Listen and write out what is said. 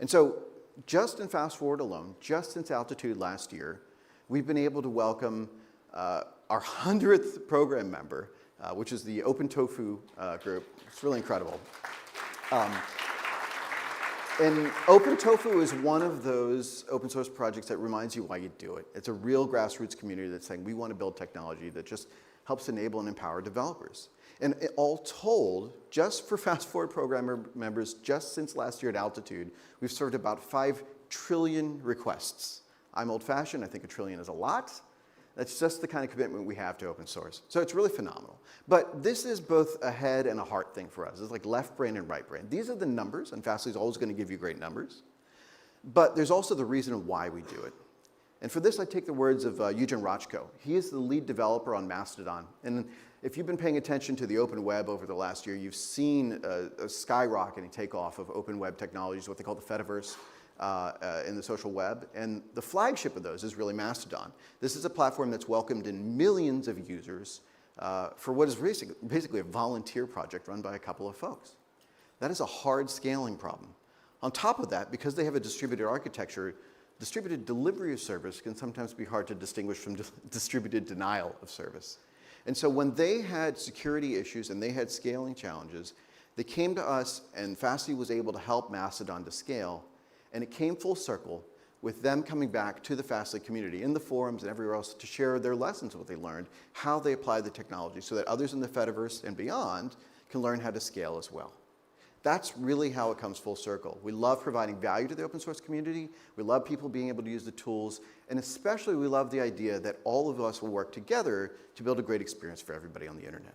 And so just in Fast Forward alone, just since Altitude last year, we've been able to welcome our 100th program member, which is the Open Tofu group. It's really incredible. And Open Tofu is one of those open source projects that reminds you why you do it. It's a real grassroots community that's saying we want to build technology that just helps enable and empower developers. And all told, just for Fast Forward program members, just since last year at Altitude, we've served about 5 trillion requests. I'm old-fashioned, I think 1 trillion is a lot. That's just the kind of commitment we have to open source. So it's really phenomenal. But this is both a head and a heart thing for us. It's like left brain and right brain. These are the numbers, and Fastly is always going to give you great numbers. But there's also the reason why we do it. And for this, I take the words of Eugen Rochko. He is the lead developer on Mastodon. And if you've been paying attention to the open web over the last year, you've seen a skyrocketing takeoff of open web technologies, what they call the Fediverse, in the social web. And the flagship of those is really Mastodon. This is a platform that's welcomed in millions of users for what is basically a volunteer project run by a couple of folks. That is a hard scaling problem. On top of that, because they have a distributed architecture, distributed delivery of service can sometimes be hard to distinguish from distributed denial of service. And so when they had security issues and they had scaling challenges, they came to us, and Fastly was able to help Mastodon to scale. And it came full circle with them coming back to the Fastly community in the forums and everywhere else to share their lessons, what they learned, how they applied the technology so that others in the Fediverse and beyond can learn how to scale as well. That's really how it comes full circle. We love providing value to the open source community. We love people being able to use the tools. And especially we love the idea that all of us will work together to build a great experience for everybody on the internet.